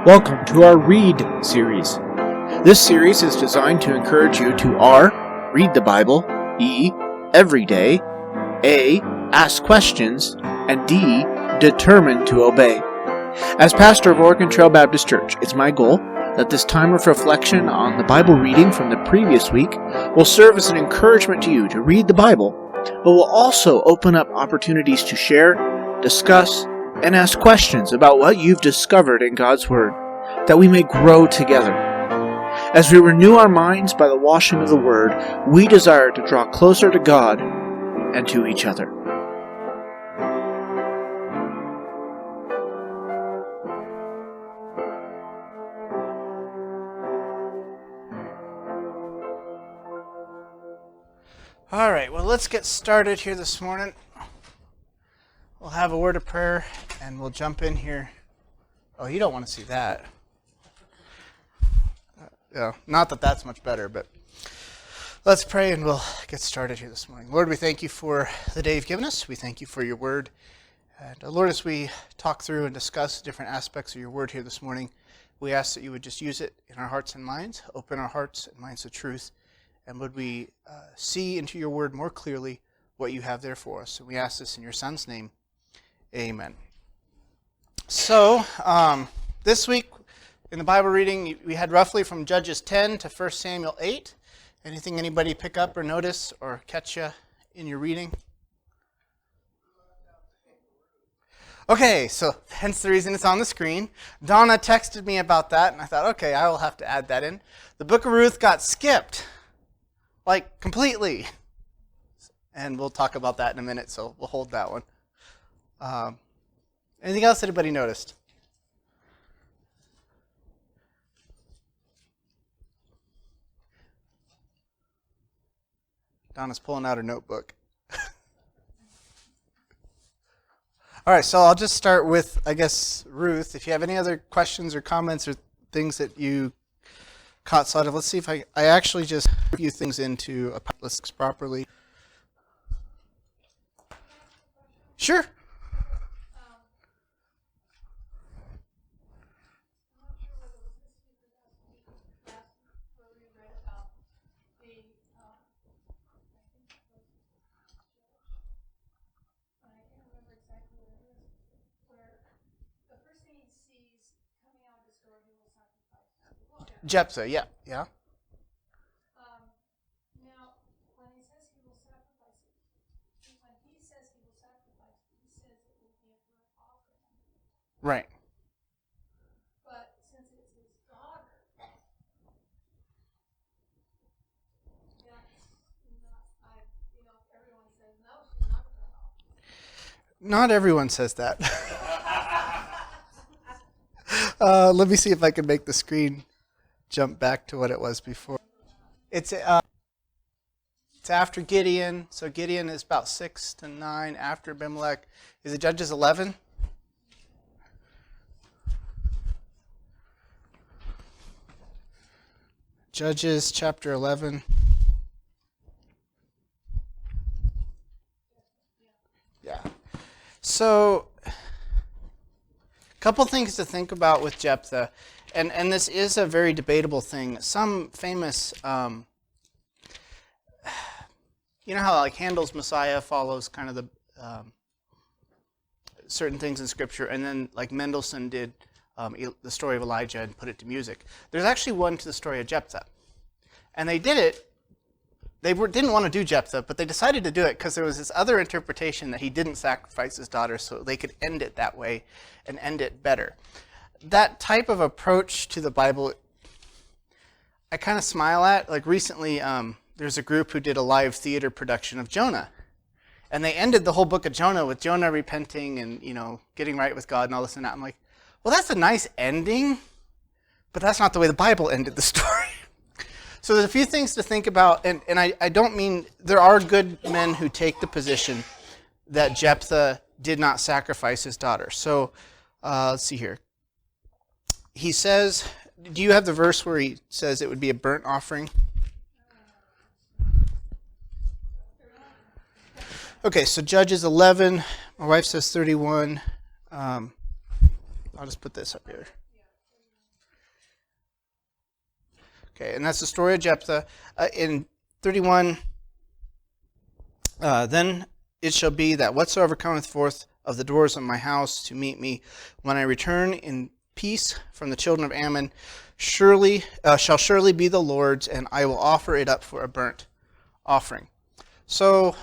Welcome to our Read series. This series is designed to encourage you to R. Read the Bible, E. Every day, A. Ask questions, and D. Determine to obey. As pastor of Oregon Trail Baptist Church, it's my goal that this time of reflection on the Bible reading from the previous week will serve as an encouragement to you to read the Bible, but will also open up opportunities to share, discuss, and ask questions about what you've discovered in God's Word, that we may grow together. As we renew our minds by the washing of the Word, we desire to draw closer to God and to each other. All right, well, let's get started here this morning. We'll have a word of prayer, and we'll jump in here. Oh, you don't want to see that. Yeah, not that that's much better, but let's pray, and we'll get started here this morning. Lord, we thank you for the day you've given us. We thank you for your word. And Lord, as we talk through and discuss different aspects of your word here this morning, we ask that you would just use it in our hearts and minds, open our hearts and minds to truth, and would we see into your word more clearly what you have there for us. And we ask this in your Son's name. Amen. So, this week in the Bible reading, we had roughly from Judges 10 to 1 Samuel 8. Anything anybody pick up or notice or catch you in your reading? Okay, so hence the reason it's on the screen. Donna texted me about that, and I thought, okay, I will have to add that in. The Book of Ruth got skipped, like completely. And we'll talk about that in a minute, so we'll hold that one. Anything else anybody noticed? Donna's pulling out her notebook. All right, so I'll just start with, I guess, Ruth. If you have any other questions or comments or things that you caught sight of, let's see if I actually just put a few things into a list properly. Sure. Jephthah, yeah. Now, when he says he will sacrifice, when he says he will sacrifice, he says it will be a burnt offering. Right. But since it's his daughter, that's not, everyone says no, she's not a burnt offering. Not everyone says that. Let me see if I can make the screen jump back to what it was before. It's after Gideon, so Gideon is about 6 to 9 after Abimelech. Is it Judges 11? Judges chapter 11. Yeah. So, a couple things to think about with Jephthah. And this is a very debatable thing. Some famous, you know how like Handel's Messiah follows kind of the certain things in Scripture, and then like Mendelssohn did the story of Elijah and put it to music. There's actually one to the story of Jephthah, and they did it. They didn't want to do Jephthah, but they decided to do it because there was this other interpretation that he didn't sacrifice his daughter, so they could end it that way and end it better. That type of approach to the Bible, I kind of smile at. Like recently, there's a group who did a live theater production of Jonah. And they ended the whole book of Jonah with Jonah repenting and, getting right with God and all this and that. I'm like, well, that's a nice ending, but that's not the way the Bible ended the story. So there's a few things to think about. And I don't mean, there are good men who take the position that Jephthah did not sacrifice his daughter. So let's see here. He says, do you have the verse where he says it would be a burnt offering? Okay, so Judges 11. My wife says 31. I'll just put this up here. Okay, and that's the story of Jephthah. In 31, then it shall be that whatsoever cometh forth of the doors of my house to meet me, when I return in peace from the children of Ammon, shall surely be the Lord's, and I will offer it up for a burnt offering. So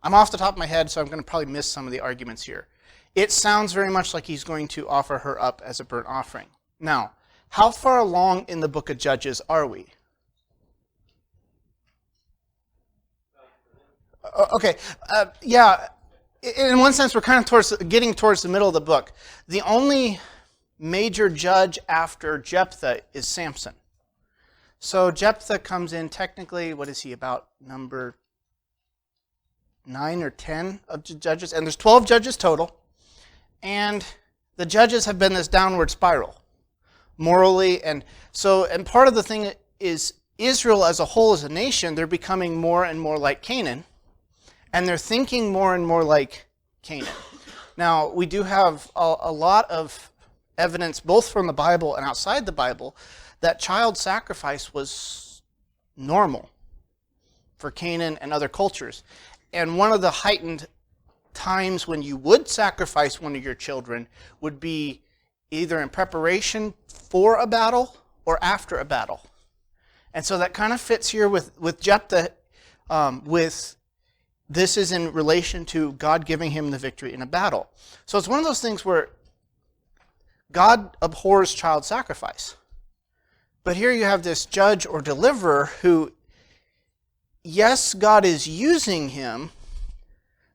I'm off the top of my head, so I'm going to probably miss some of the arguments here. It sounds very much like he's going to offer her up as a burnt offering. Now, how far along in the book of Judges are we? Okay, yeah, in one sense, we're kind of getting towards the middle of the book. The only major judge after Jephthah is Samson. So Jephthah comes in technically, what is he, about number 9 or 10 of judges? And there's 12 judges total. And the judges have been this downward spiral, morally. And part of the thing is Israel as a whole, as a nation, they're becoming more and more like Canaan. And they're thinking more and more like Canaan. Now, we do have a lot of evidence, both from the Bible and outside the Bible, that child sacrifice was normal for Canaan and other cultures. And one of the heightened times when you would sacrifice one of your children would be either in preparation for a battle or after a battle. And so that kind of fits here with Jephthah, this is in relation to God giving him the victory in a battle. So it's one of those things where God abhors child sacrifice. But here you have this judge or deliverer who, yes, God is using him,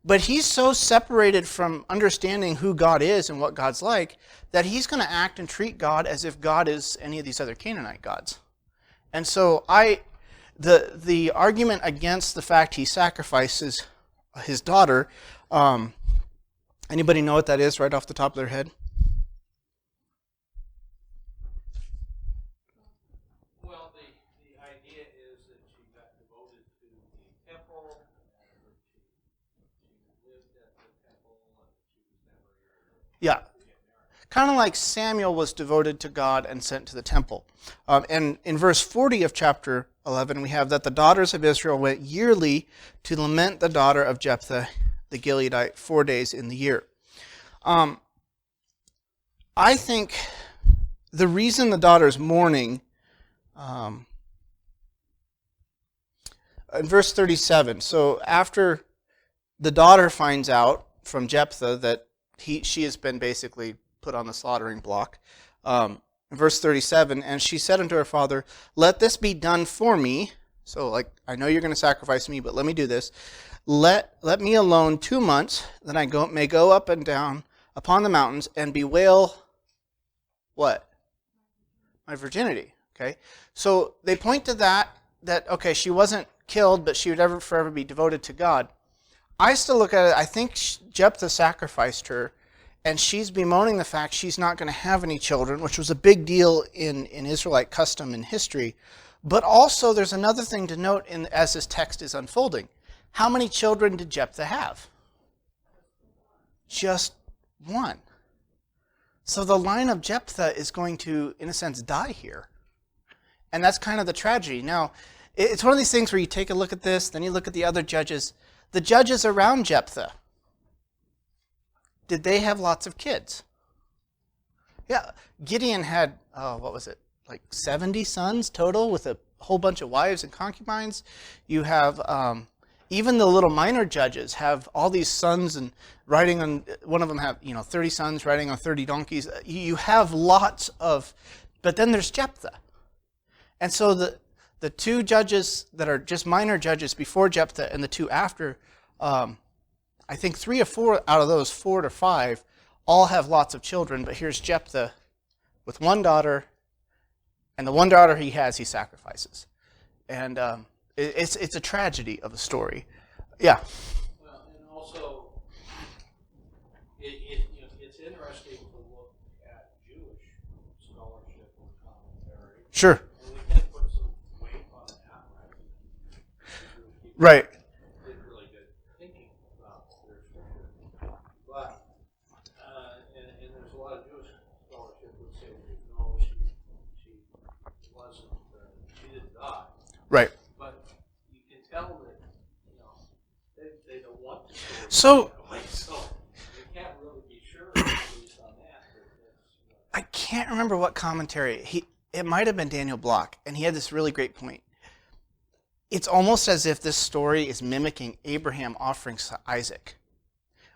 but he's so separated from understanding who God is and what God's like that he's going to act and treat God as if God is any of these other Canaanite gods. And so the argument against the fact he sacrifices his daughter, anybody know what that is right off the top of their head? Well, the idea is that she got devoted to the temple, and she lived at the temple, and she was never Yeah. Kind of like Samuel was devoted to God and sent to the temple. And in verse 40 of chapter 11, we have that the daughters of Israel went yearly to lament the daughter of Jephthah the Gileadite 4 days in the year. I think the reason the daughter's mourning, in verse 37, so after the daughter finds out from Jephthah that she has been basically put on the slaughtering block. Verse 37, and she said unto her father, let this be done for me. So, like, I know you're going to sacrifice me, but let me do this. Let me alone 2 months, that I may go up and down upon the mountains and bewail what? My virginity. Okay? So they point to that, okay, she wasn't killed, but she would forever be devoted to God. I still look at it, I think Jephthah sacrificed her, and she's bemoaning the fact she's not going to have any children, which was a big deal in Israelite custom and history. But also there's another thing to note as this text is unfolding. How many children did Jephthah have? Just one. So the line of Jephthah is going to, in a sense, die here. And that's kind of the tragedy. Now, it's one of these things where you take a look at this, then you look at the other judges. The judges around Jephthah, did they have lots of kids? Yeah, Gideon had, like 70 sons total with a whole bunch of wives and concubines. You have, even the little minor judges have all these sons and riding on, one of them have, 30 sons riding on 30 donkeys. You have lots of, but then there's Jephthah. And so the two judges that are just minor judges before Jephthah and the two after, I think 3 or 4 out of those 4 to 5 all have lots of children, but here's Jephthah with one daughter, and the one daughter he has, he sacrifices. And it's a tragedy of a story. Yeah. Well, and also, it's interesting to look at Jewish scholarship and commentary. Sure. And we can put some weight on that, right? Right. Did really good thinking about their scripture. But, and there's a lot of Jewish scholarship would say, no, she wasn't, she tell that, they don't want to. So So you can't really be sure based on that. I can't remember what commentary. It might have been Daniel Block, and he had this really great point. It's almost as if this story is mimicking Abraham offering Isaac,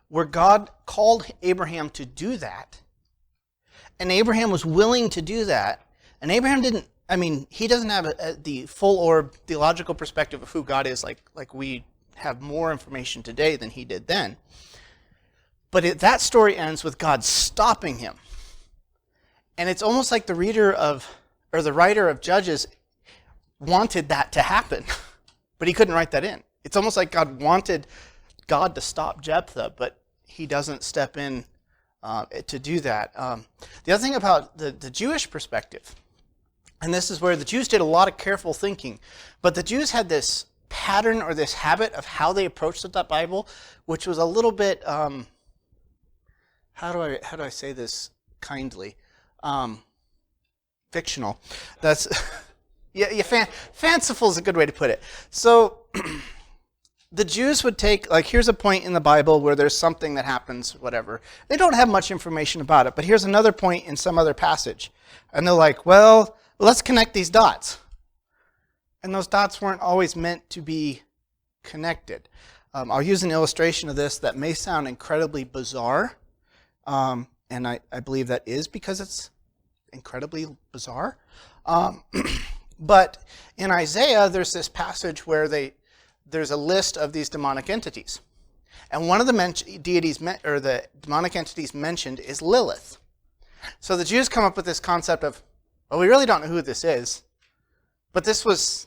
where God called Abraham to do that, and Abraham was willing to do that, and Abraham didn't, he doesn't have the full orb theological perspective of who God is, like we have more information today than he did then. But that story ends with God stopping him. And it's almost like the writer of Judges wanted that to happen, but he couldn't write that in. It's almost like God wanted God to stop Jephthah, but he doesn't step in to do that. The other thing about the Jewish perspective, and this is where the Jews did a lot of careful thinking, but the Jews had this pattern or this habit of how they approached the Bible, which was a little bit, how do I say this kindly? Fictional. That's fanciful is a good way to put it. So the Jews would take, here's a point in the Bible where there's something that happens, whatever. They don't have much information about it, but here's another point in some other passage. And they're like, well, let's connect these dots. And those dots weren't always meant to be connected. I'll use an illustration of this that may sound incredibly bizarre, and I believe that is because it's incredibly bizarre. But in Isaiah, there's this passage where there's a list of these demonic entities. And one of the the demonic entities mentioned is Lilith. So the Jews come up with this concept of, well, we really don't know who this is, but this was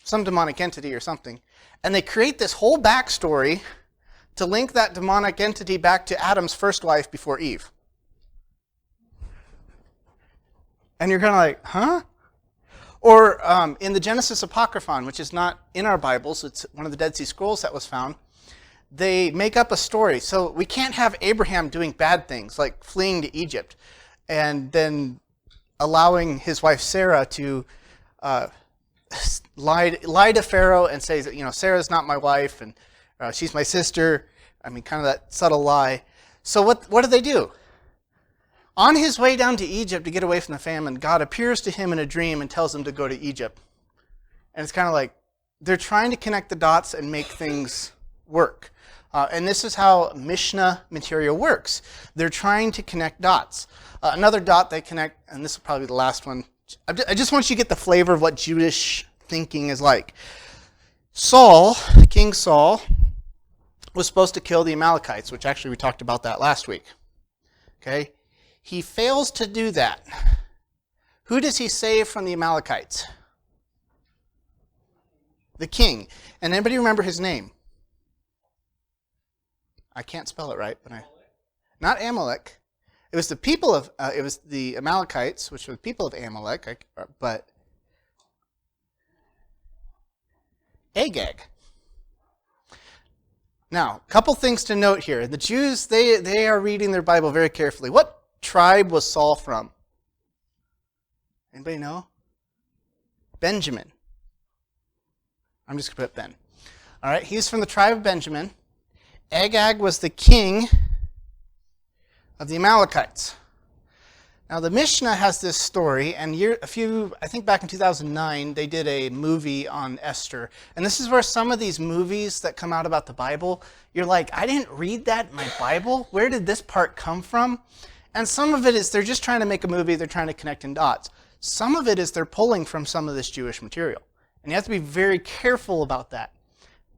some demonic entity or something. And they create this whole backstory to link that demonic entity back to Adam's first wife before Eve. And you're kind of like, huh? Or in the Genesis Apocryphon, which is not in our Bibles, it's one of the Dead Sea Scrolls that was found, they make up a story. So we can't have Abraham doing bad things, like fleeing to Egypt, and then allowing his wife Sarah to lie to Pharaoh and say, Sarah's not my wife, and she's my sister. Kind of that subtle lie. So what do? On his way down to Egypt to get away from the famine, God appears to him in a dream and tells him to go to Egypt. And it's kind of like they're trying to connect the dots and make things work. And this is how Mishnah material works. They're trying to connect dots. Another dot they connect, and this is probably the last one. I just want you to get the flavor of what Jewish thinking is like. King Saul, was supposed to kill the Amalekites, which actually we talked about that last week. Okay? He fails to do that. Who does he save from the Amalekites? The king. And anybody remember his name? I can't spell it right, but not Amalek. It was the people of, it was the Amalekites, which were the people of Amalek, but Agag. Now, a couple things to note here. The Jews, they are reading their Bible very carefully. What tribe was Saul from? Anybody know? Benjamin. I'm just going to put Ben. All right, he's from the tribe of Benjamin. Agag was the king of the Amalekites. Now, the Mishnah has this story, and I think back in 2009, they did a movie on Esther. And this is where some of these movies that come out about the Bible, you're like, I didn't read that in my Bible. Where did this part come from? And some of it is they're just trying to make a movie, they're trying to connect in dots. Some of it is they're pulling from some of this Jewish material. And you have to be very careful about that.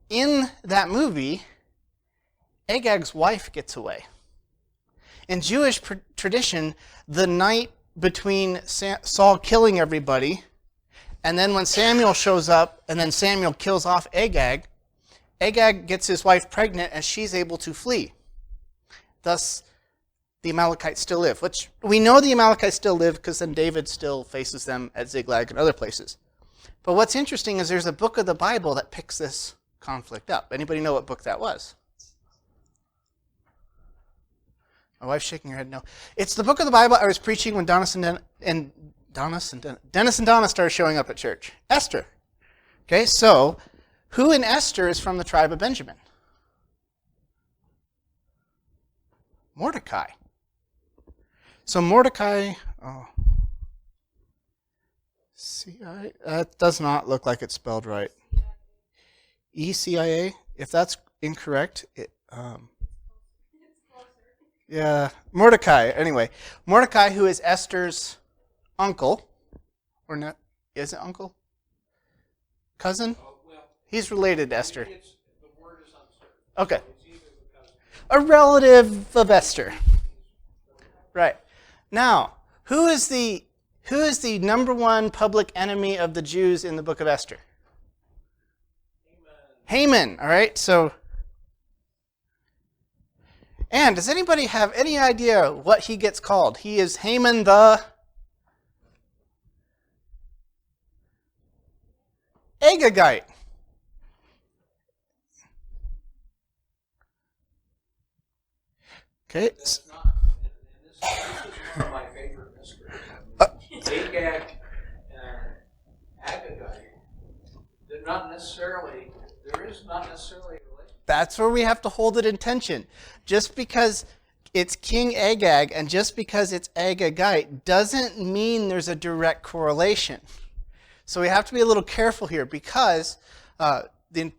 In that movie, Agag's wife gets away. In Jewish tradition, the night between Saul killing everybody, and then when Samuel shows up, and then Samuel kills off Agag, Agag gets his wife pregnant, and she's able to flee. Thus, the Amalekites still live, which we know the Amalekites still live because then David still faces them at Ziklag and other places. But what's interesting is there's a book of the Bible that picks this conflict up. Anybody know what book that was? My wife's shaking her head no. It's the book of the Bible I was preaching when Dennis and Donna started showing up at church. Esther. Okay, so Who in Esther is from the tribe of Benjamin? Mordecai. So Mordecai, that does not look like it's spelled right. ECIA. If that's incorrect, yeah, Mordecai. Anyway, Mordecai, who is Esther's uncle, or not? Is it uncle? Cousin? He's related to Esther. The word is uncertain. Okay. It's either the cousin. A relative of Esther. Right. Now, who is the number one public enemy of the Jews in the book of Esther? Haman. All right. So, and does anybody have any idea what he gets called? He is Haman the Agagite. Okay. That's not, and this is one of my favorite mysteries. Agag and Agagite, they're not necessarily, there is not necessarily a relation. That's where we have to hold it in tension. Just because it's King Agag and just because it's Agagite doesn't mean there's a direct correlation. So we have to be a little careful here because, I'm going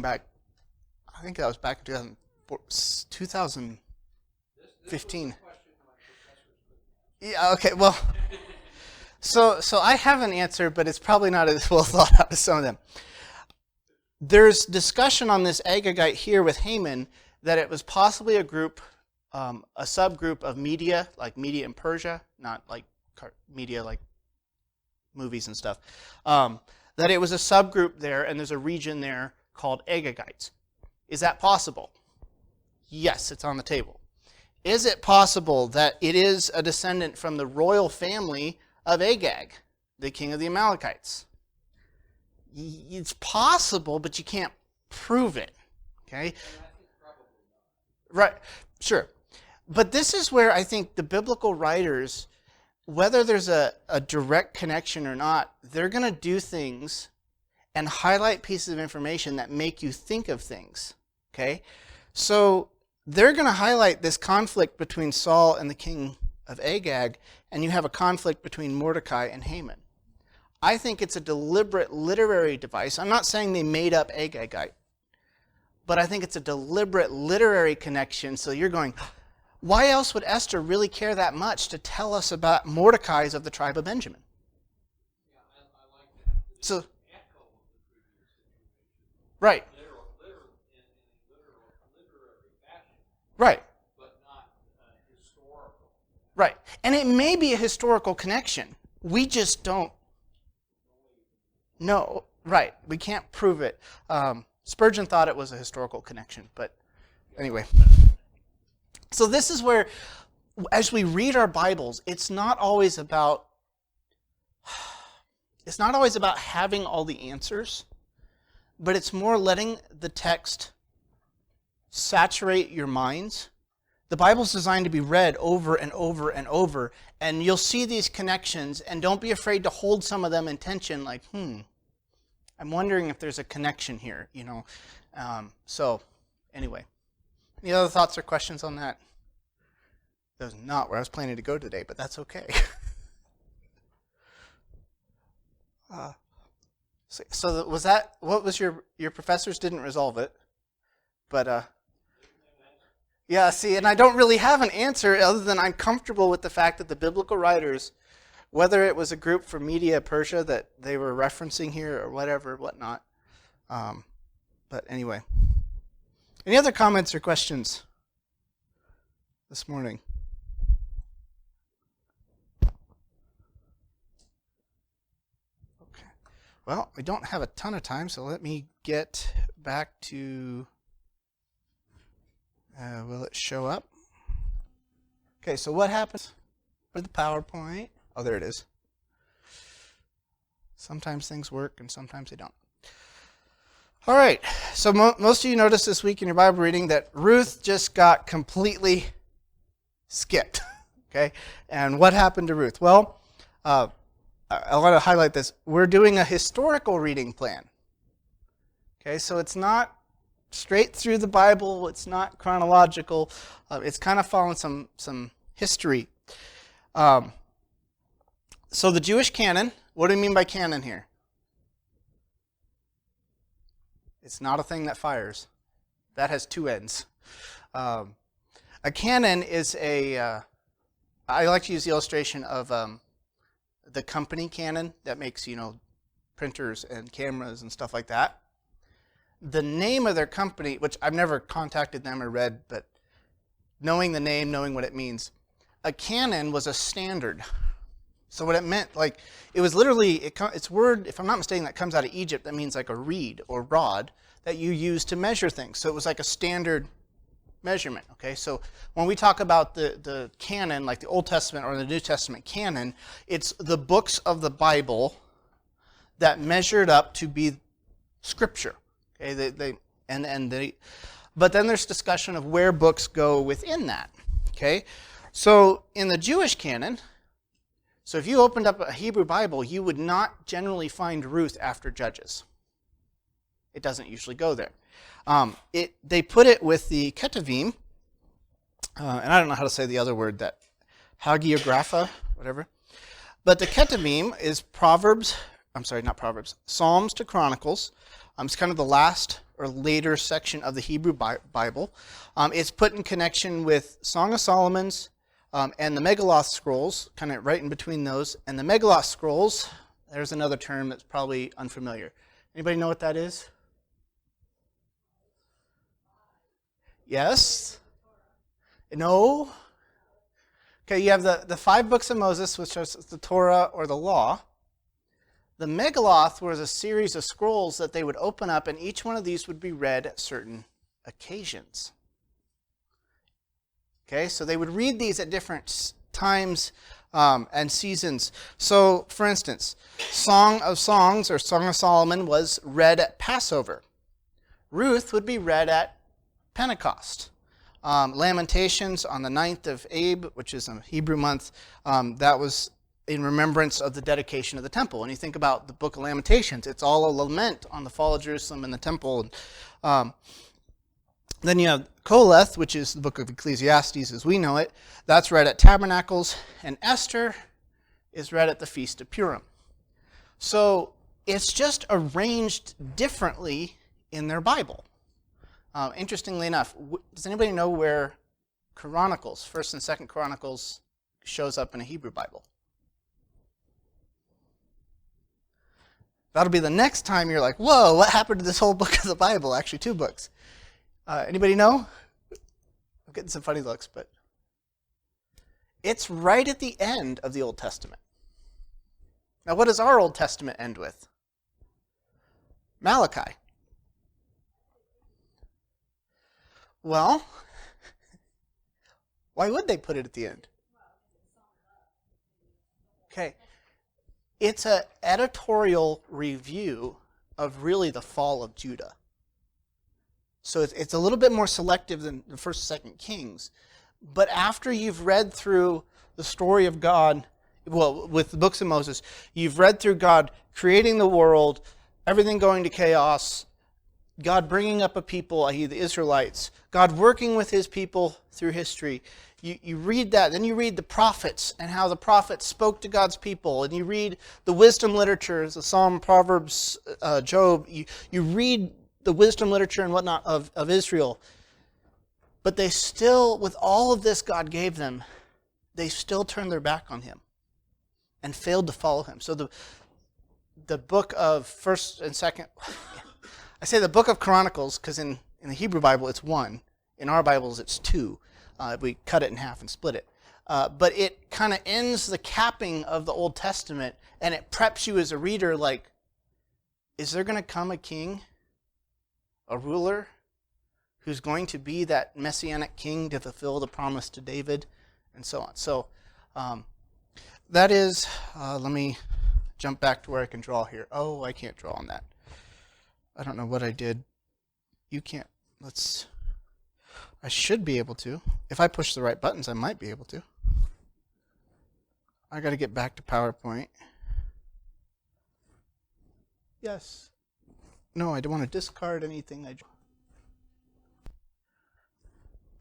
back, I think that was back in 2015. Yeah, okay, well, so I have an answer, but it's probably not as well thought out as some of them. There's discussion on this Agagite here with Haman that it was possibly a group, a subgroup of media, like media in Persia, not like media like movies and stuff, that it was a subgroup there and there's a region there called Agagites. Is that possible? Yes, it's on the table. Is it possible that it is a descendant from the royal family of Agag, the king of the Amalekites? It's possible, but you can't prove it. Okay? Right, sure. But this is where I think the biblical writers, whether there's a direct connection or not, they're going to do things and highlight pieces of information that make you think of things. Okay? So they're going to highlight this conflict between Saul and the king of Agag, and you have a conflict between Mordecai and Haman. I think it's a deliberate literary device. I'm not saying they made up Agagite, but I think it's a deliberate literary connection. So you're going, why else would Esther really care that much to tell us about Mordecai's of the tribe of Benjamin? Yeah, I like that. It's So, an echo of the previous situation. right, In a literary fashion, right, but not historical. right. And it may be a historical connection. We just don't know. Right, we can't prove it. Spurgeon thought it was a historical connection, but anyway. So this is where, as we read our Bibles, it's not always about having all the answers, but it's more letting the text saturate your minds. The Bible's designed to be read over and over and over, and you'll see these connections, and don't be afraid to hold some of them in tension, like, I'm wondering if there's a connection here, So, anyway. Any other thoughts or questions on that? That was not where I was planning to go today, but that's okay. So was that, what was your professors didn't resolve it, but, yeah, see, and I don't really have an answer other than I'm comfortable with the fact that the biblical writers, whether it was a group from Media Persia that they were referencing here or whatnot. But anyway. Any other comments or questions this morning? Okay. Well, we don't have a ton of time, so let me get back to... will it show up? Okay, so what happens with the PowerPoint? Oh, there it is. Sometimes things work and sometimes they don't. All right, so most of you noticed this week in your Bible reading that Ruth just got completely skipped. Okay, and what happened to Ruth? Well, I want to highlight this. We're doing a historical reading plan. Okay, so it's not straight through the Bible. It's not chronological. It's kind of following some history. So the Jewish canon, what do you mean by canon here? It's not a thing that fires. That has two ends. A canon is I like to use the illustration of the company Canon that makes, printers and cameras and stuff like that. The name of their company, which I've never contacted them or read, but knowing the name, knowing what it means, a canon was a standard. So what it meant, it was literally, it's word, if I'm not mistaken, that comes out of Egypt, that means like a reed or rod that you use to measure things. So it was like a standard measurement, okay? So when we talk about the canon, like the Old Testament or the New Testament canon, it's the books of the Bible that measured up to be Scripture. Okay, but then there's discussion of where books go within that. Okay, so in the Jewish canon, so if you opened up a Hebrew Bible, you would not generally find Ruth after Judges. It doesn't usually go there. They put it with the Ketuvim, and I don't know how to say the other word, that hagiographa, whatever. But the Ketuvim is Psalms to Chronicles. It's kind of the last or later section of the Hebrew Bible. It's put in connection with Song of Solomon's and the Megillah scrolls, kind of right in between those. And the Megillah scrolls, there's another term that's probably unfamiliar. Anybody know what that is? Yes? No? Okay, you have the 5 books of Moses, which is the Torah or the Law. The Megillah was a series of scrolls that they would open up, and each one of these would be read at certain occasions. Okay, so they would read these at different times and seasons. So, for instance, Song of Songs or Song of Solomon was read at Passover. Ruth would be read at Pentecost. Lamentations on the 9th of Ab, which is a Hebrew month, that was in remembrance of the dedication of the temple. When you think about the Book of Lamentations, it's all a lament on the fall of Jerusalem and the temple. Then you have Koleth, which is the book of Ecclesiastes as we know it. That's read at Tabernacles. And Esther is read at the Feast of Purim. So it's just arranged differently in their Bible. Interestingly enough, does anybody know where Chronicles, 1st and 2nd Chronicles, shows up in a Hebrew Bible? That'll be the next time you're like, whoa, what happened to this whole book of the Bible? Actually, 2 books. Anybody know? I'm getting some funny looks, but it's right at the end of the Old Testament. Now, what does our Old Testament end with? Malachi. Well, why would they put it at the end? Okay. It's an editorial review of really the fall of Judah. So it's a little bit more selective than the 1st and 2nd Kings. But after you've read through the story of God, well, with the books of Moses, you've read through God creating the world, everything going to chaos, God bringing up a people, i.e. the Israelites, God working with his people through history. You read that, then you read the prophets and how the prophets spoke to God's people, and you read the wisdom literature, the Psalm, Proverbs, Job. You read the wisdom literature and whatnot of Israel. But they still, with all of this God gave them, they still turned their back on him and failed to follow him. So the book of 1st and 2nd, I say the book of Chronicles because in the Hebrew Bible it's 1. In our Bibles it's 2. We cut it in half and split it. But it kind of ends the capping of the Old Testament, and it preps you as a reader like, is there going to come a king, a ruler, who's going to be that messianic king to fulfill the promise to David, and so on. So that is, let me jump back to where I can draw here. Oh, I can't draw on that. I don't know what I did. You can't. I should be able to. If I push the right buttons, I might be able to. I got to get back to PowerPoint. Yes. No, I don't want to discard anything.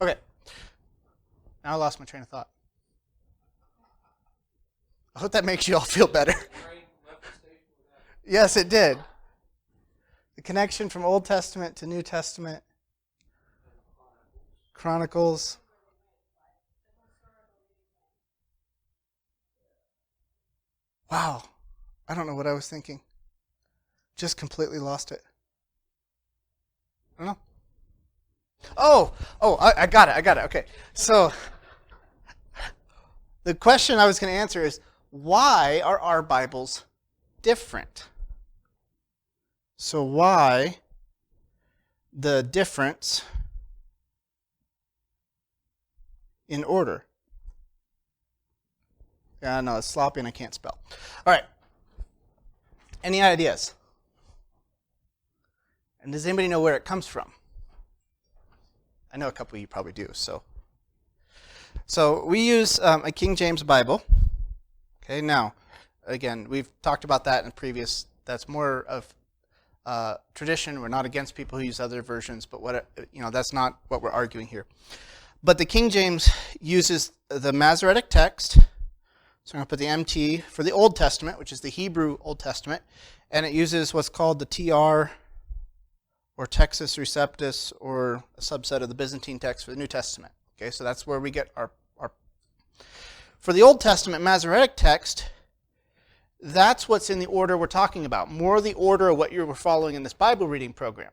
Okay. Now I lost my train of thought. I hope that makes you all feel better. Yes, it did. The connection from Old Testament to New Testament. Chronicles. Wow. I don't know what I was thinking. Just completely lost it. I don't know. I got it. Okay. So, the question I was going to answer is, why are our Bibles different? So why the difference in order? Yeah, no, it's sloppy and I can't spell. All right. Any ideas? And does anybody know where it comes from? I know a couple of you probably do. So we use a King James Bible. Okay, now, again, we've talked about that in previous. That's more of tradition. We're not against people who use other versions, but that's not what we're arguing here. But the King James uses the Masoretic text. So I'm going to put the MT for the Old Testament, which is the Hebrew Old Testament, and it uses what's called the TR, or Textus Receptus, or a subset of the Byzantine text for the New Testament. Okay, so that's where we get our. For the Old Testament Masoretic text, that's what's in the order we're talking about, more the order of what you were following in this Bible reading program.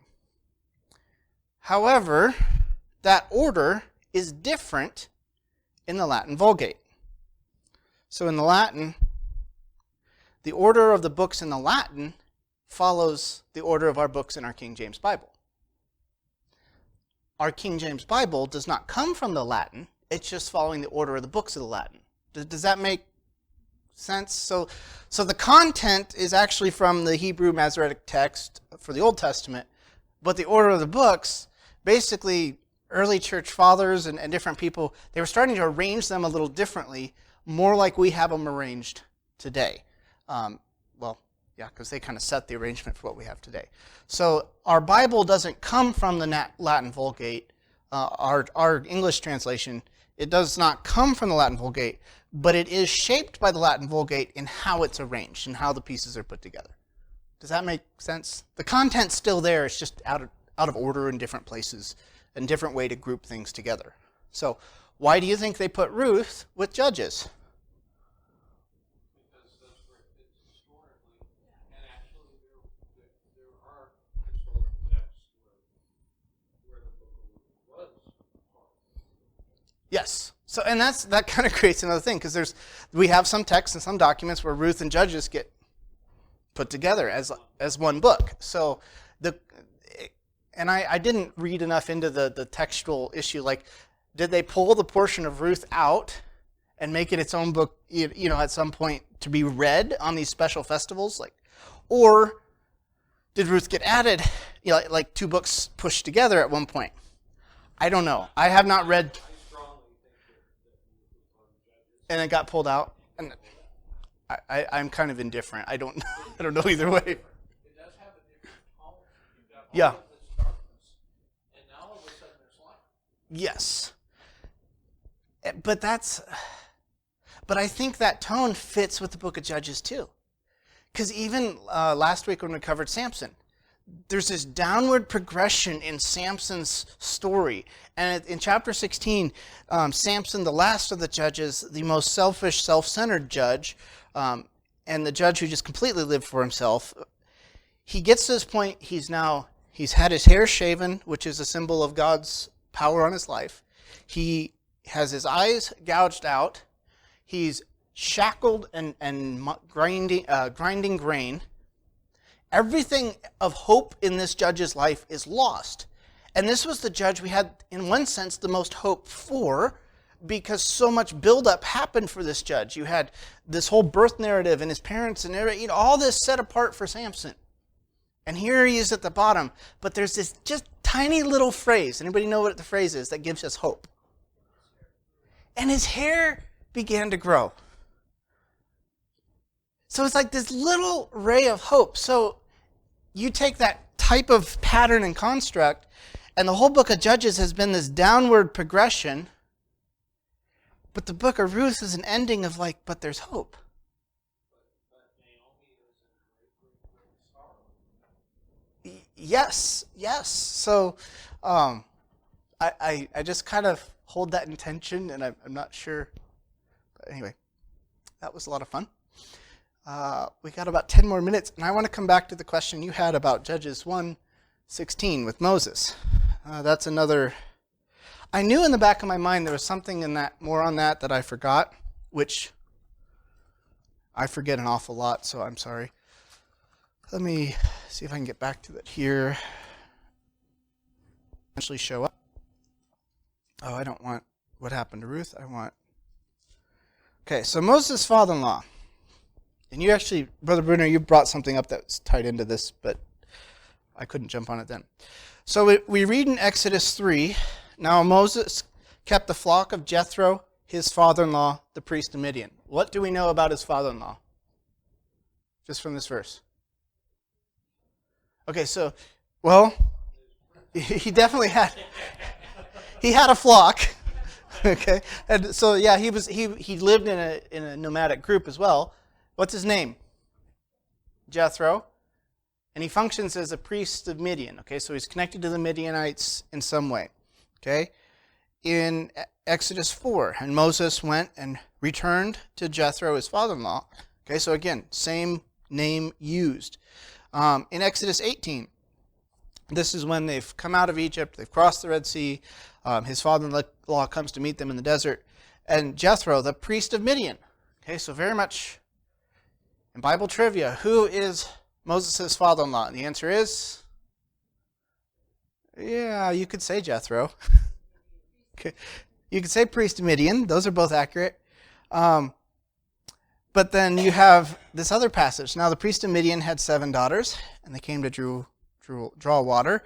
However, that order is different in the Latin Vulgate. So in the Latin, the order of the books in the Latin follows the order of our books in our King James Bible. Our King James Bible does not come from the Latin, it's just following the order of the books of the Latin. Does that make sense? So the content is actually from the Hebrew Masoretic text for the Old Testament, but the order of the books, basically early church fathers and different people, they were starting to arrange them a little differently, more like we have them arranged today. Because they kind of set the arrangement for what we have today. So our Bible doesn't come from the Latin Vulgate. Our English translation, it does not come from the Latin Vulgate, but it is shaped by the Latin Vulgate in how it's arranged and how the pieces are put together. Does that make sense? The content's still there, it's just out of order in different places and different way to group things together. So why do you think they put Ruth with Judges? Because that's where it fits historically, and actually there are historical texts where the book of Ruth was part. Yes. So, and that kind of creates another thing, because we have some texts and some documents where Ruth and Judges get put together as one book. So I didn't read enough into the textual issue. Like, did they pull the portion of Ruth out and make it its own book, at some point to be read on these special festivals, or did Ruth get added, like two books pushed together at one point? I don't know. I have not read. And it got pulled out, and I'm kind of indifferent. I don't know either way. It does have a different tone. You've got Yeah. all of this darkness, and now all of a sudden there's light. Yes. But I think that tone fits with the book of Judges too. Because even last week when we covered Samson, there's this downward progression in Samson's story. And in chapter 16, Samson, the last of the judges, the most selfish, self-centered judge, and the judge who just completely lived for himself, he gets to this point, he's had his hair shaven, which is a symbol of God's power on his life. He has his eyes gouged out. He's shackled and grinding grain. Everything of hope in this judge's life is lost. And this was the judge we had, in one sense, the most hope for, because so much buildup happened for this judge. You had this whole birth narrative and his parents and all this set apart for Samson. And here he is at the bottom. But there's this just tiny little phrase. Anybody know what the phrase is that gives us hope? And his hair began to grow. So it's like this little ray of hope. So you take that type of pattern and construct, and the whole book of Judges has been this downward progression, but the book of Ruth is an ending of like, but there's hope. Yes. So I just kind of hold that intention, and I'm not sure. But anyway, that was a lot of fun. We got about 10 more minutes, and I want to come back to the question you had about Judges 1:16 with Moses. That's another. I knew in the back of my mind there was something in that, more on that I forgot, which I forget an awful lot, so I'm sorry. Let me see if I can get back to it here. Actually show up. Oh, I don't want what happened to Ruth. I want. Okay, so Moses' father-in-law. And you actually, Brother Bruner, you brought something up that's tied into this, but I couldn't jump on it then. So we read in Exodus 3, now Moses kept the flock of Jethro, his father-in-law, the priest of Midian. What do we know about his father-in-law? Just from this verse. Okay, so, well, he definitely had, he had a flock. Okay, and so yeah, he lived in a nomadic group as well. What's his name? Jethro. And he functions as a priest of Midian. Okay, so he's connected to the Midianites in some way. Okay, in Exodus 4, and Moses went and returned to Jethro, his father-in-law. Okay, so again, same name used. In Exodus 18, this is when they've come out of Egypt, they've crossed the Red Sea. His father-in-law comes to meet them in the desert, and Jethro, the priest of Midian. Okay, so very much in Bible trivia, who is Moses' father-in-law? And the answer is, yeah, you could say Jethro. Okay. You could say priest of Midian. Those are both accurate. But then you have this other passage. Now the priest of Midian had 7 daughters, and they came to draw water.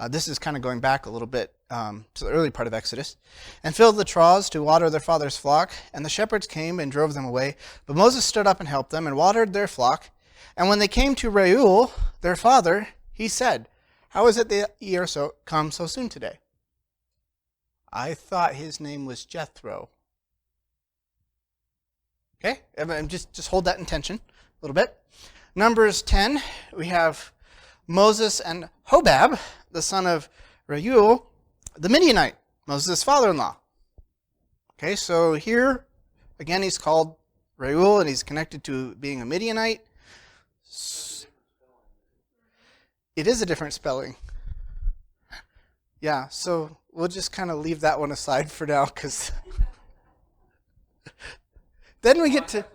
This is kind of going back a little bit to the early part of Exodus. And filled the troughs to water their father's flock. And the shepherds came and drove them away. But Moses stood up and helped them and watered their flock. And when they came to Reuel, their father, he said, "How is it that ye are come so soon today?" I thought his name was Jethro. Okay, just hold that in tension a little bit. Numbers 10, we have Moses and Hobab, the son of Reuel, the Midianite, Moses' father-in-law. Okay, so here, again, he's called Reuel, and he's connected to being a Midianite. It is a different spelling. Yeah, so we'll just kind of leave that one aside for now, because then we get to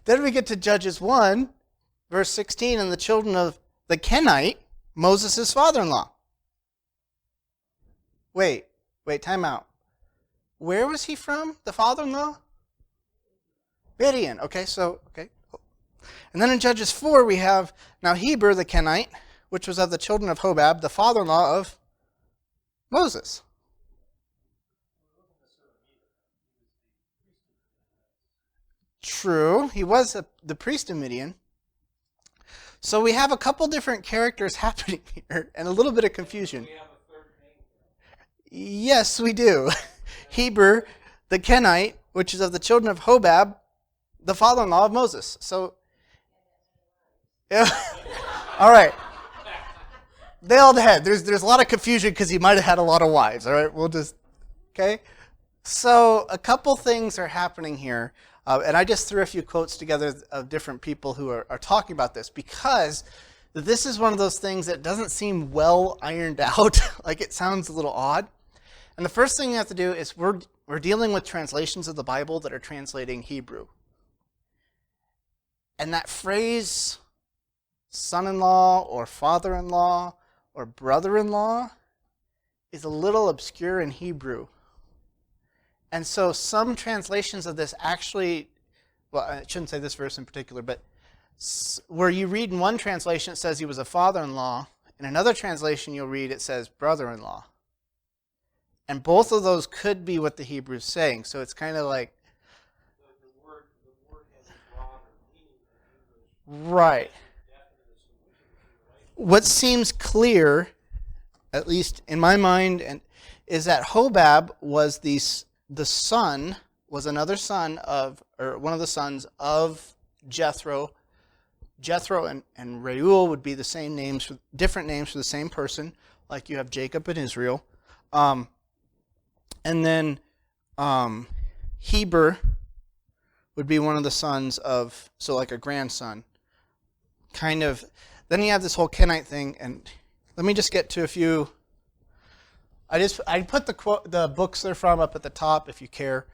then we get to Judges 1, verse 16, and the children of the Kenite, Moses' father-in-law. Wait, time out. Where was he from, the father-in-law? Midian. Okay. And then in Judges 4, we have now Heber the Kenite, which was of the children of Hobab, the father-in-law of Moses. True, he was the priest of Midian. So we have a couple different characters happening here, and a little bit of confusion. We have a third name. Yes, we do. Heber the Kenite, which is of the children of Hobab, the father-in-law of Moses. So, yeah. All right. Nailed the head. There's a lot of confusion because he might have had a lot of wives. All right, okay. So a couple things are happening here, and I just threw a few quotes together of different people who are talking about this, because this is one of those things that doesn't seem well ironed out. Like, it sounds a little odd. And the first thing you have to do is we're dealing with translations of the Bible that are translating Hebrew. And that phrase, son-in-law or father-in-law or brother-in-law, is a little obscure in Hebrew. And so some translations of this actually, well, I shouldn't say this verse in particular, but where you read in one translation it says he was a father-in-law, in another translation you'll read it says brother-in-law. And both of those could be what the Hebrew is saying. So it's kind of like, The word has a broader meaning than English. right. what seems clear, at least in my mind, is that Hobab was another son of, or one of the sons of Jethro. Jethro and Reuel would be the same names, different names for the same person, like you have Jacob and Israel. And then Heber would be one of the sons of, so like a grandson. Kind of. Then you have this whole Kenite thing, and let me just get to a few. I put the books they're from up at the top if you care.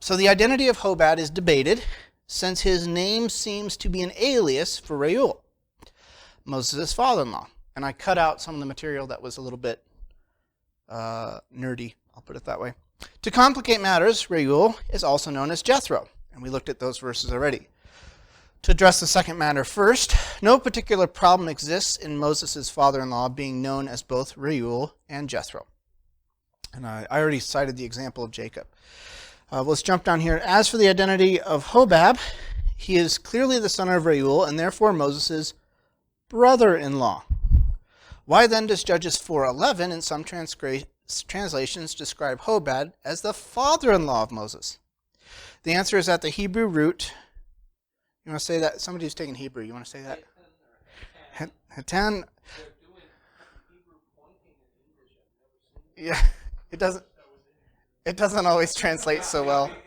So the identity of Hobab is debated, since his name seems to be an alias for Reuel, Moses' father-in-law. And I cut out some of the material that was a little bit nerdy, I'll put it that way. To complicate matters, Reuel is also known as Jethro, and we looked at those verses already. To address the second matter first, no particular problem exists in Moses' father-in-law being known as both Reuel and Jethro. And I already cited the example of Jacob. Let's jump down here. As for the identity of Hobab, he is clearly the son of Reuel and therefore Moses' brother-in-law. Why then does Judges 4:11 in some translations describe Hobab as the father-in-law of Moses? The answer is that the Hebrew root. You want to say that? Somebody who's taking Hebrew, you want to say that? Hatan. Yeah, it doesn't always translate so well. Those are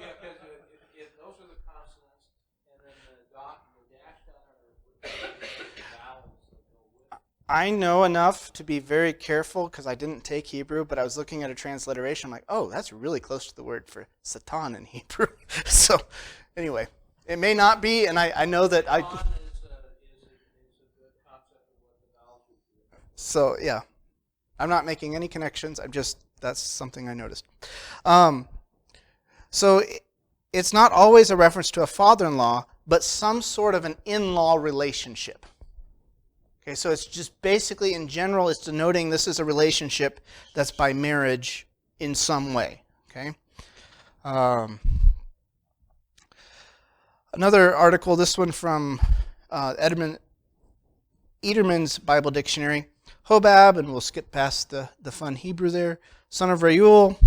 the consonants, and then the dot and the dash down the vowels that go with it. I know enough to be very careful because I didn't take Hebrew, but I was looking at a transliteration. I'm like, oh, that's really close to the word for Satan in Hebrew. So, anyway. It may not be, and I know that I. Is a good concept of what the vowels would be. So yeah, I'm not making any connections. That's something I noticed. So it's not always a reference to a father-in-law, but some sort of an in-law relationship. Okay, so it's just basically in general, it's denoting this is a relationship that's by marriage in some way. Okay. Another article, this one from Ederman's Bible Dictionary. Hobab, and we'll skip past the fun Hebrew there, son of Reuel,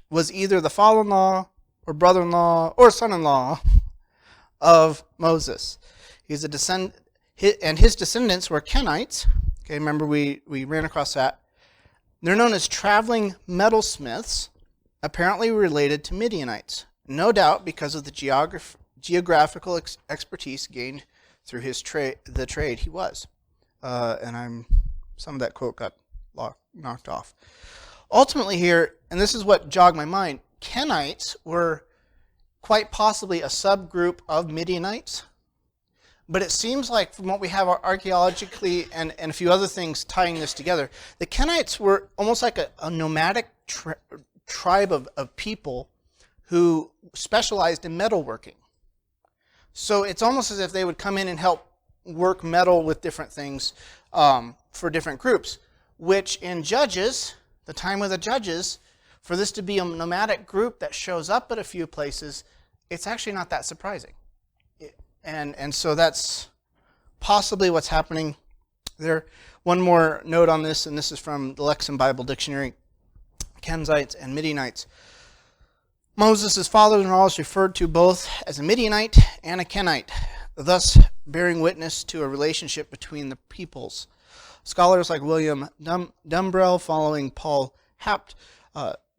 was either the father-in-law or brother-in-law or son-in-law of Moses. He's a descendant, and his descendants were Kenites. Okay, remember we ran across that. They're known as traveling metalsmiths, apparently related to Midianites, no doubt because of the geographical expertise gained through the trade he was. And some of that quote got knocked off. Ultimately here, and this is what jogged my mind, Kenites were quite possibly a subgroup of Midianites. But it seems like from what we have archaeologically and a few other things tying this together, the Kenites were almost like a nomadic tribe of people who specialized in metalworking. So it's almost as if they would come in and help work metal with different things for different groups, which in Judges, the time of the Judges, for this to be a nomadic group that shows up at a few places, it's actually not that surprising. And so that's possibly what's happening there. One more note on this, and this is from the Lexham Bible Dictionary, Kenzites and Midianites. Moses' father-in-law is referred to both as a Midianite and a Kenite, thus bearing witness to a relationship between the peoples. Scholars like William Dumbrell, following Paul Hapt,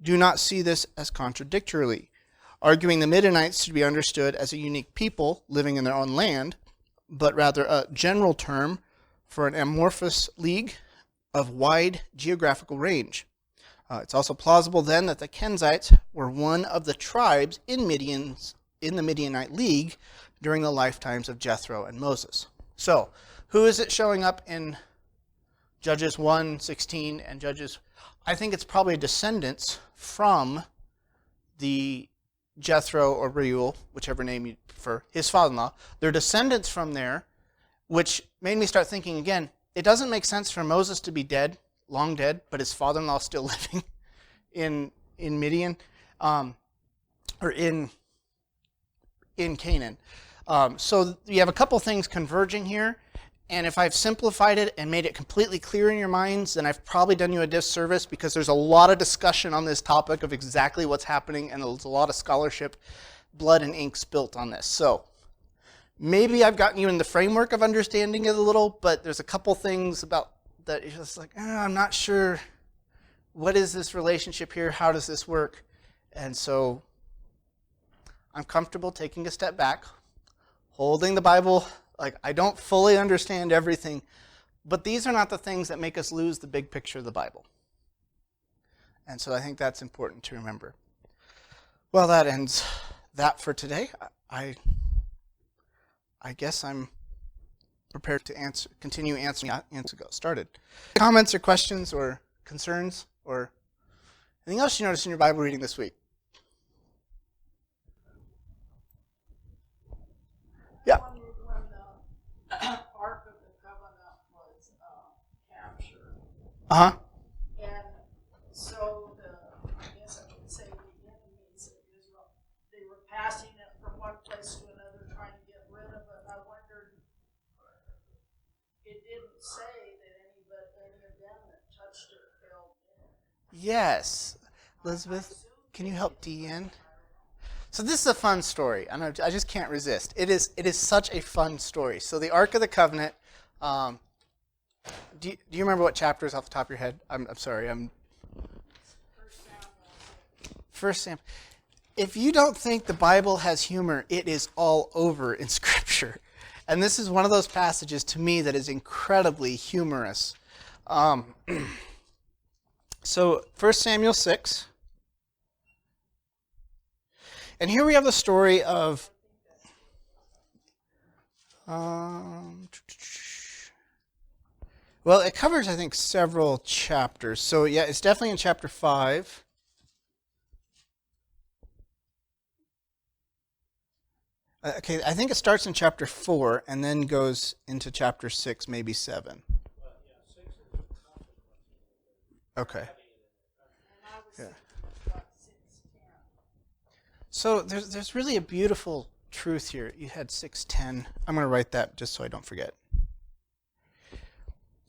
do not see this as contradictory, arguing the Midianites should be understood as a unique people living in their own land, but rather a general term for an amorphous league of wide geographical range. It's also plausible then that the Kenzites were one of the tribes in the Midianite League during the lifetimes of Jethro and Moses. So, who is it showing up in Judges 1:16 and Judges? I think it's probably descendants from the Jethro or Reuel, whichever name you prefer, his father-in-law. They're descendants from there, which made me start thinking again, it doesn't make sense for Moses to be dead, long dead, but his father-in-law still living in Midian, or in Canaan. So you have a couple things converging here, And if I've simplified it and made it completely clear in your minds, then I've probably done you a disservice, because there's a lot of discussion on this topic of exactly what's happening, and there's a lot of scholarship, blood and ink spilt on this. So maybe I've gotten you in the framework of understanding it a little, but there's a couple things about that you're just like, I'm not sure. What is this relationship here? How does this work? And so I'm comfortable taking a step back, holding the Bible. Like, I don't fully understand everything, but these are not the things that make us lose the big picture of the Bible. And so I think that's important to remember. Well, that ends that for today. I guess I'm prepared to continue answering as we got started. Comments or questions or concerns or anything else you noticed in your Bible reading this week? Yeah. When the Ark of the Covenant was captured, and so I guess I would say the enemies of Israel, they were passing it from one place to another, trying to get rid of it. I wondered, it didn't say that any of them that touched it fell dead. Yes. Elizabeth, can you help Deanne? So this is a fun story. I just can't resist. It is such a fun story. So the Ark of the Covenant. Do you remember what chapters off the top of your head? I'm sorry. First Samuel. If you don't think the Bible has humor, it is all over in Scripture, and this is one of those passages to me that is incredibly humorous. So 1 Samuel 6. And here we have the story of well, it covers, I think, several chapters. So yeah, it's definitely in chapter 5. Okay, I think it starts in chapter 4 and then goes into chapter 6, maybe 7. Okay. Yeah. So there's really a beautiful truth here. You had 6:10. I'm going to write that just so I don't forget.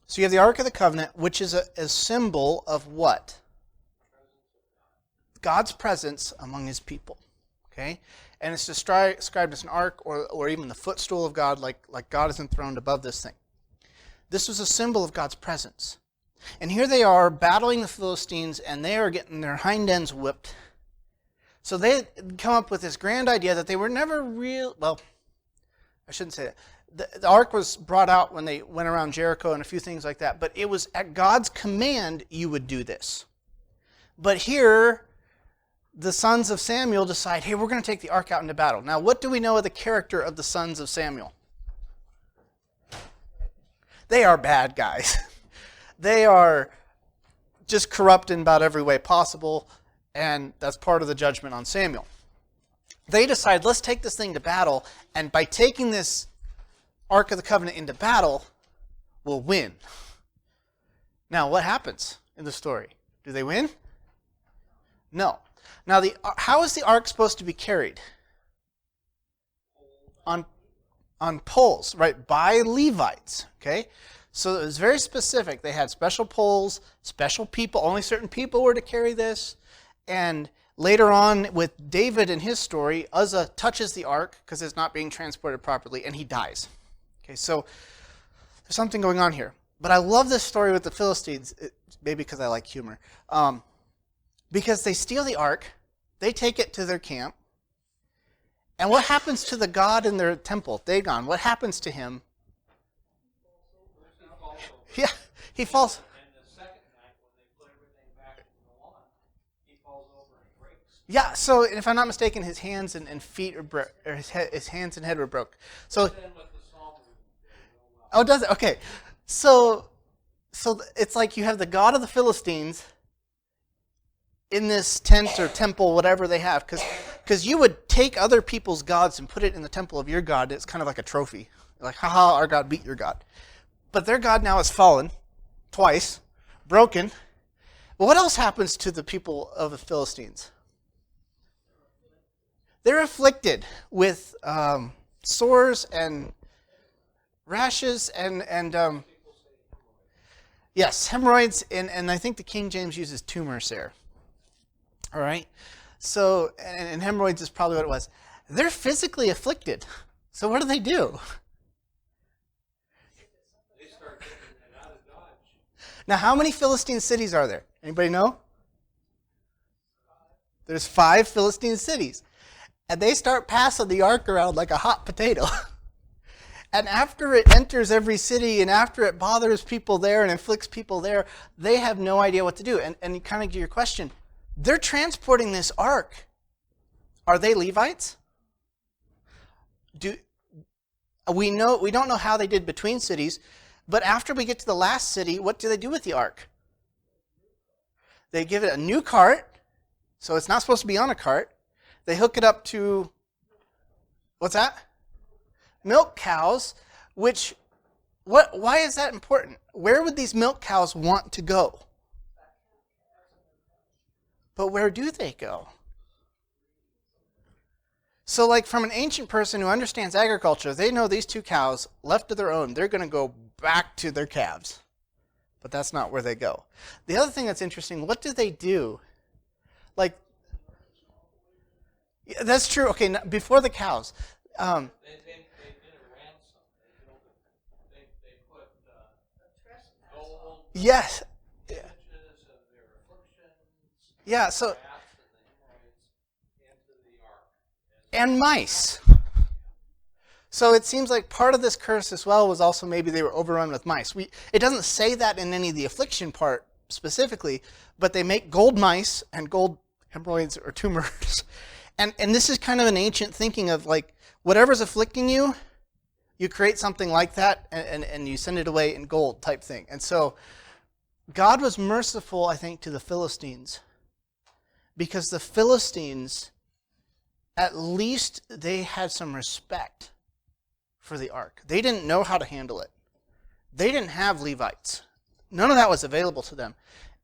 So you have the Ark of the Covenant, which is a symbol of what? God's presence among his people. Okay? And it's described as an ark or even the footstool of God, like God is enthroned above this thing. This was a symbol of God's presence. And here they are battling the Philistines, and they are getting their hind ends whipped. So they come up with this grand idea that they were never real. Well, I shouldn't say that. The ark was brought out when they went around Jericho and a few things like that. But it was at God's command you would do this. But here, the sons of Samuel decide, hey, we're going to take the ark out into battle. Now, what do we know of the character of the sons of Samuel? They are bad guys. They are just corrupt in about every way possible. And that's part of the judgment on Samuel. They decide, let's take this thing to battle, and by taking this Ark of the Covenant into battle, we'll win. Now, what happens in the story? Do they win? No. Now, how is the Ark supposed to be carried? On poles, right? By Levites, okay? So it was very specific. They had special poles, special people. Only certain people were to carry this. And later on with David and his story, Uzzah touches the ark because it's not being transported properly, and he dies. Okay, so there's something going on here. But I love this story with the Philistines, maybe because I like humor. Because they steal the ark, they take it to their camp, and what happens to the god in their temple, Dagon? What happens to him? Yeah, he falls. Yeah, so if I'm not mistaken, his hands and feet or his hands and head were broke. So, oh, does it? Okay, so it's like you have the god of the Philistines in this tent or temple, whatever they have, because you would take other people's gods and put it in the temple of your god. It's kind of like a trophy, like haha, our god beat your god. But their god now has fallen twice, broken. But what else happens to the people of the Philistines? They're afflicted with sores and rashes and yes, hemorrhoids, and I think the King James uses tumors there. All right? So, and hemorrhoids is probably what it was. They're physically afflicted. So what do? They start getting it out of Dodge. Now, how many Philistine cities are there? Anybody know? There's 5 Philistine cities. And they start passing the ark around like a hot potato. And after it enters every city and after it bothers people there and inflicts people there, they have no idea what to do. And you kind of get your question, they're transporting this ark. Are they Levites? We don't know how they did between cities, but after we get to the last city, what do they do with the ark? They give it a new cart, so it's not supposed to be on a cart. They hook it up to, what's that? Milk cows, why is that important? Where would these milk cows want to go? But where do they go? So like from an ancient person who understands agriculture, they know these 2 cows, left to their own, they're going to go back to their calves. But that's not where they go. The other thing that's interesting, what do they do? Like, yeah, that's true. Okay, before the cows. They did a ransom. They put gold Yes. images of their afflictions, Yeah, so, wrath, and the hemorrhoids into the ark. and mice. So it seems like part of this curse as well was also maybe they were overrun with mice. It doesn't say that in any of the affliction part specifically, but they make gold mice and gold hemorrhoids or tumors. And this is kind of an ancient thinking of like, whatever's afflicting you, you create something like that and you send it away in gold type thing. And so God was merciful, I think, to the Philistines because the Philistines, at least they had some respect for the ark. They didn't know how to handle it. They didn't have Levites. None of that was available to them.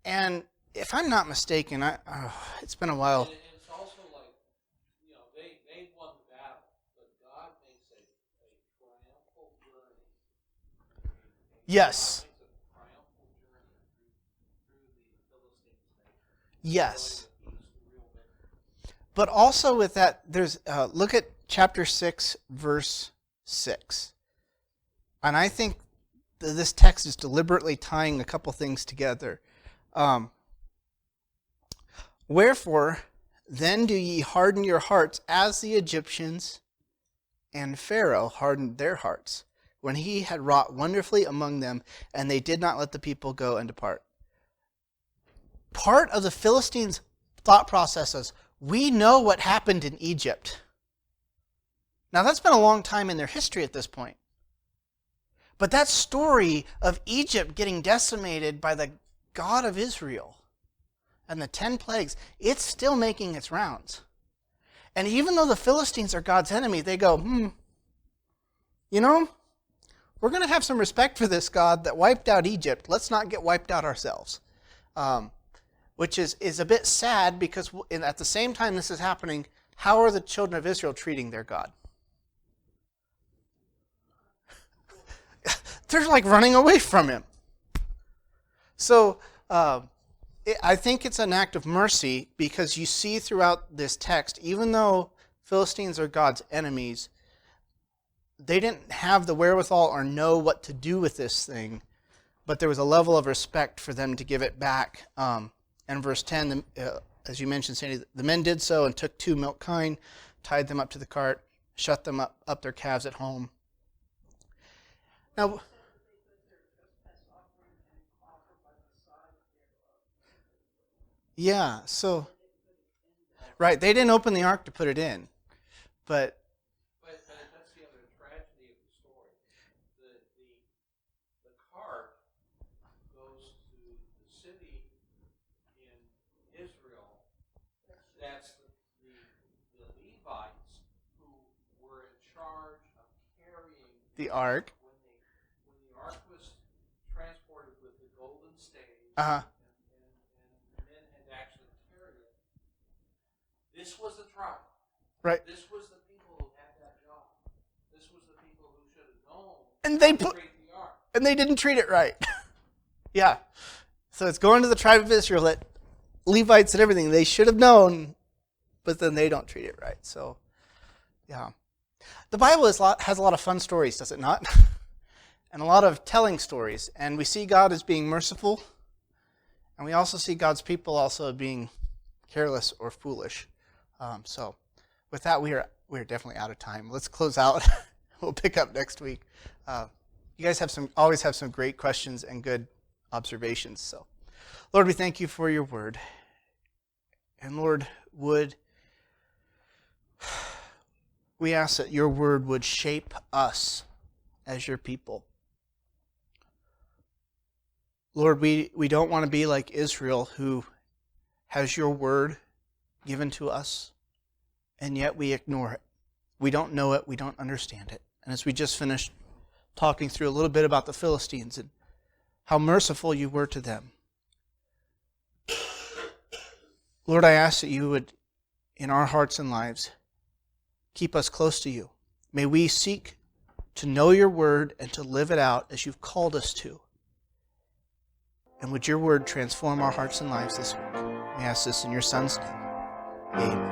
And if I'm not mistaken, it's been a while. And it's also like, they won the battle, but God makes a triumphal journey. Yes. God makes a triumphal journey through the Philistines' nation. Yes. He's the real victor. But also with that, there's look at chapter 6, verse 6. And I think this text is deliberately tying a couple things together. Wherefore, then do ye harden your hearts as the Egyptians and Pharaoh hardened their hearts, when he had wrought wonderfully among them, and they did not let the people go and depart. Part of the Philistines' thought process is, we know what happened in Egypt. Now that's been a long time in their history at this point. But that story of Egypt getting decimated by the God of Israel and the 10 plagues, it's still making its rounds. And even though the Philistines are God's enemy, they go, we're going to have some respect for this God that wiped out Egypt. Let's not get wiped out ourselves. Which is a bit sad because at the same time this is happening, how are the children of Israel treating their God? They're like running away from him. So I think it's an act of mercy because you see throughout this text, even though Philistines are God's enemies, they didn't have the wherewithal or know what to do with this thing, but there was a level of respect for them to give it back. And verse 10, as you mentioned, Sandy, the men did so and took 2 milk kine, tied them up to the cart, shut them up their calves at home. Now, yeah, so, right, they didn't open the ark to put it in, but that's the other tragedy of the story. The cart goes to the city in Israel. That's the Levites who were in charge of carrying the ark, when the ark was transported with the golden stage. uh-huh. This was the tribe. Right. This was the people who had that job. This was the people who should have known And they didn't treat it right. Yeah. So it's going to the tribe of Israel that Levites and everything, they should have known, but then they don't treat it right. So, yeah. The Bible has a lot of fun stories, does it not? And a lot of telling stories. And we see God as being merciful. And we also see God's people also being careless or foolish. So with that, we are definitely out of time. Let's close out. We'll pick up next week. You guys always have some great questions and good observations. So, Lord, we thank you for your word. And Lord, we ask that your word would shape us as your people. Lord, we don't want to be like Israel, who has your word given to us, and yet we ignore it. We don't know it. We don't understand it. And as we just finished talking through a little bit about the Philistines and how merciful you were to them, Lord, I ask that you would, in our hearts and lives, keep us close to you. May we seek to know your word and to live it out as you've called us to. And would your word transform our hearts and lives this week? We ask this in your Son's name. Amen.